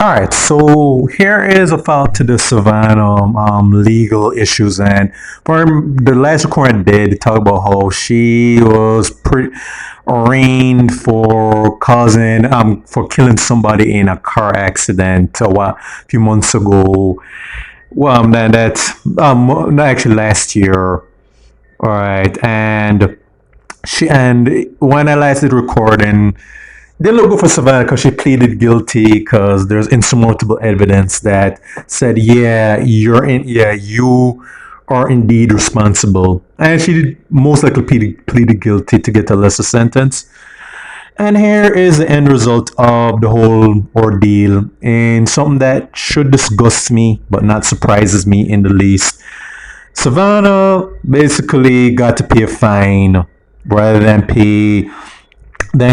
All right, so here is a file to the Savannah legal issues, and for the last recording I did talk about how she was arraigned for causing for killing somebody in a car accident a few months ago. Well, that's actually last year. All right, and when I last did recording, they look good for Savannah because she pleaded guilty because there's insurmountable evidence that said, yeah, you are indeed responsible. And she did most likely pleaded guilty to get a lesser sentence. And here is the end result of the whole ordeal, and something that should disgust me but not surprises me in the least. Savannah basically got to pay a fine rather than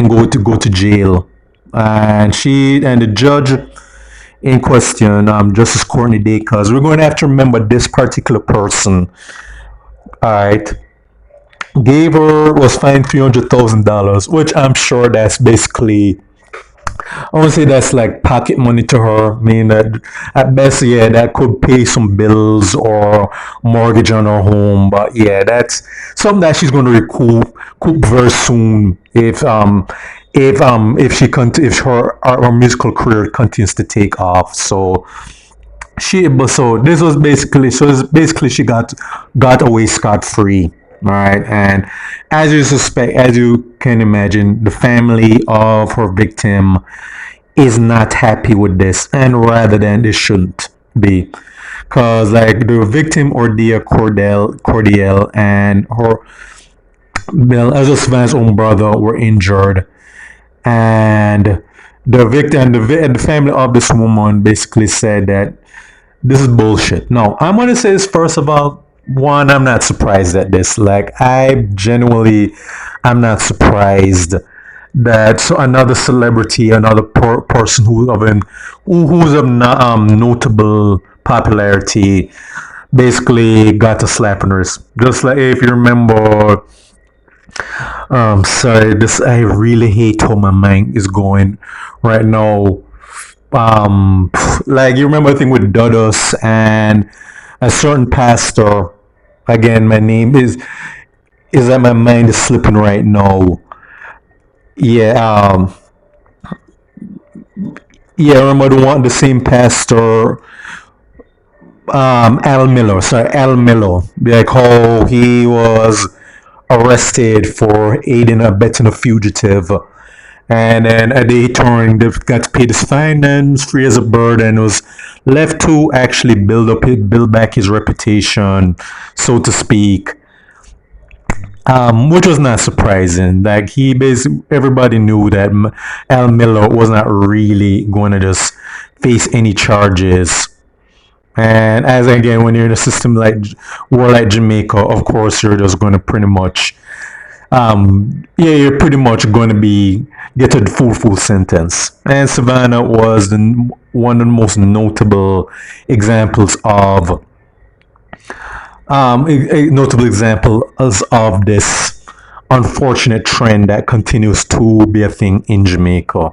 go to jail. And the judge in question, Justice Courtney Day, because we're going to have to remember this particular person. All right, was fined $300,000, which I'm sure that's basically, I want to say that's like pocket money to her. I mean, that at best, yeah, that could pay some bills or mortgage on her home. But yeah, that's something that she's going to recoup very soon if her musical career continues to take off. So this was basically she got away scot free. All right, and as you can imagine, the family of her victim is not happy with this, and rather than this shouldn't be, because like the victim Ordia Cordiel and her Savannah's own brother were injured, and the victim and the family of this woman basically said that this is bullshit. No, I'm gonna say this first of all. One, I'm not surprised at this. Like, I'm not surprised that another celebrity, another person who's of notable popularity, basically got a slap on the wrist. Just like if you remember, sorry, this I really hate how my mind is going right now. Like you remember the thing with Dodos and a certain pastor. Again, my name is that my mind is slipping right now. Yeah, yeah. Remember the same pastor, Al Miller. Sorry, Al Miller. Like how he was arrested for aiding and abetting a fugitive, and then a day touring, they got to pay this fine and free as a bird, and was left to actually build back his reputation, so to speak. Which was not surprising. Like everybody knew that Al Miller was not really going to just face any charges. And as again, when you're in a system like Jamaica, of course you're just going to pretty much you're pretty much going to get a full sentence. And Savannah was one of the most notable examples of this unfortunate trend that continues to be a thing in Jamaica.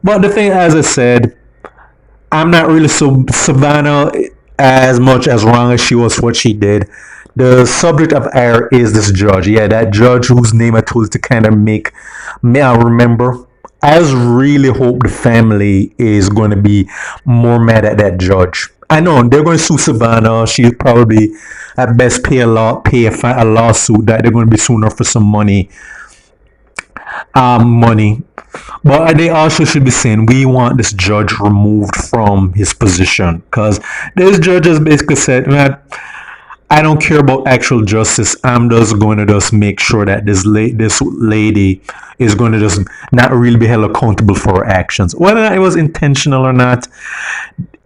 But the thing, as I said, I'm not really so Savannah as much as wrong as she was for what she did. The subject of error is this judge. Yeah, that judge whose name I told you to kind of make me remember. I just really hope the family is going to be more mad at that judge. I know they're going to sue Savannah. She'll probably at best pay a lawsuit that they're going to be suing her for some money. But they also should be saying we want this judge removed from his position, because this judge has basically said, man, I don't care about actual justice. I'm just going to just make sure that this lady is going to just not really be held accountable for her actions, whether or not it was intentional or not.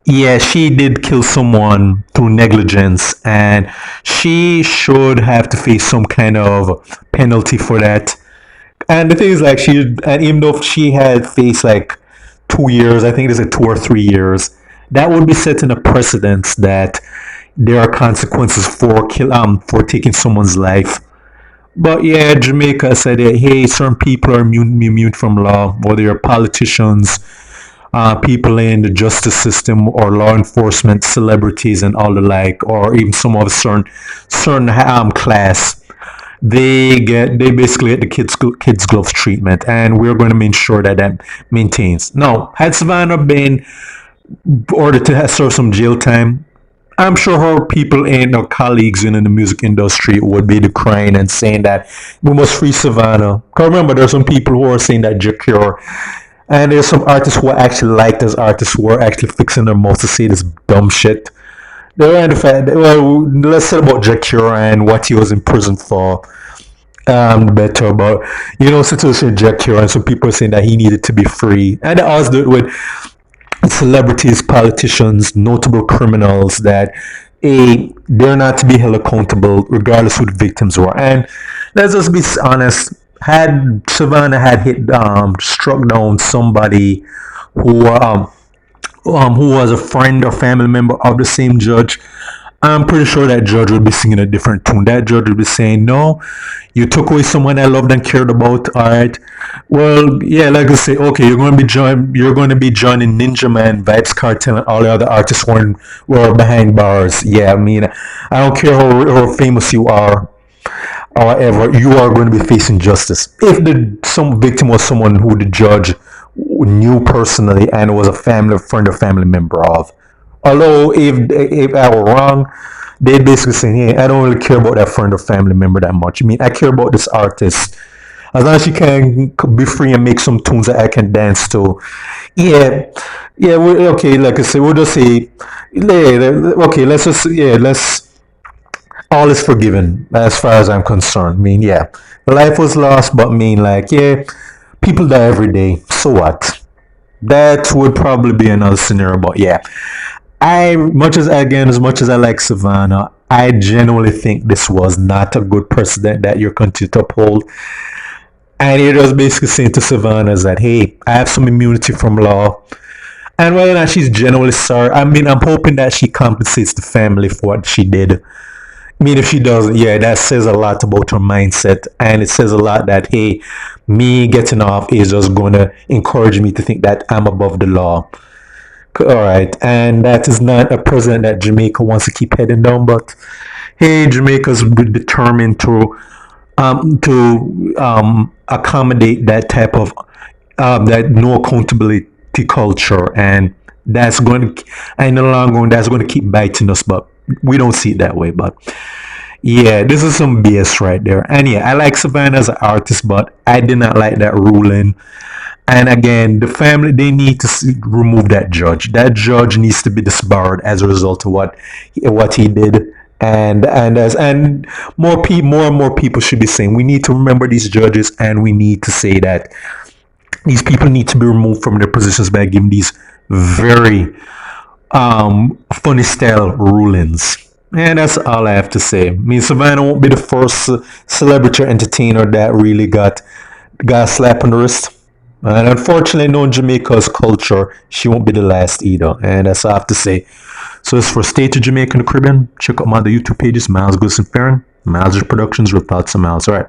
Yeah, she did kill someone through negligence, and she should have to face some kind of penalty for that. And the thing is, like, and even though she had faced like 2 years, I think it is like 2 or 3 years, that would be setting a precedence that there are consequences for taking someone's life. But yeah, Jamaica said that, hey, certain people are immune from law, whether you're politicians, people in the justice system or law enforcement, celebrities, and all the like, or even some of a certain class, they basically get the kids gloves treatment, and we're going to make sure that that maintains. Now, had Savannah been ordered to serve some jail time, I'm sure her people and her colleagues in the music industry would be decrying and saying that we must free Savannah. Because remember, there's some people who are saying that Jacure, and there's some artists who are actually like this artists who are actually fixing their mouths to say this dumb shit. They were in the fact, well, let's say about Jacure and what he was in prison for. Better about situation Jacure, and some people are saying that he needed to be free, and they always do it with celebrities, politicians, notable criminals that they're not to be held accountable regardless who the victims were. And let's just be honest, had Savannah had struck down somebody who was a friend or family member of the same judge, I'm pretty sure that judge would be singing a different tune. That judge would be saying, "No, you took away someone I loved and cared about. All right, well, yeah, like I say, okay, you're going to be joining Ninja Man, Vibes Cartel, and all the other artists were behind bars. Yeah, I mean, I don't care how famous you are, or whatever, you are going to be facing justice. If some victim was someone who the judge knew personally and was a family friend or family member of. Although if I were wrong, they'd basically say, "Hey, I don't really care about that friend or family member that much. I mean, I care about this artist. As long as she can be free and make some tunes that I can dance to." Yeah, yeah. Okay, like I said, we'll just say, yeah, okay. Let's. All is forgiven as far as I'm concerned. I mean, yeah, life was lost, but I mean, like, yeah, people die every day. So what? That would probably be another scenario, but yeah. As much as I like Savannah, I genuinely think this was not a good precedent that you're continuing to uphold. And you're just basically saying to Savannah that, hey, I have some immunity from law. And whether or not she's genuinely sorry, I mean, I'm hoping that she compensates the family for what she did. I mean, if she doesn't, yeah, that says a lot about her mindset. And it says a lot that, hey, me getting off is just going to encourage me to think that I'm above the law. All right, and that is not a president that Jamaica wants to keep heading down. But hey, Jamaica's determined to accommodate that type of that no accountability culture, and that's going to, in the long run, that's going to keep biting us. But we don't see it that way. But yeah, this is some BS right there. And yeah, I like Savannah as an artist, but I did not like that ruling. And again, the family, they need to remove that judge. That judge needs to be disbarred as a result of what he did. And more and more people should be saying, we need to remember these judges, and we need to say that these people need to be removed from their positions by giving these very funny style rulings. And that's all I have to say. I mean, Savannah won't be the first celebrity entertainer that really got a slap on the wrist. And unfortunately, knowing Jamaica's culture, she won't be the last either. And that's all I have to say. So as for State of Jamaica and the Caribbean, check out my other YouTube pages, Miles Goodson Farron, Miles Productions, Real Thoughts and Miles. All right.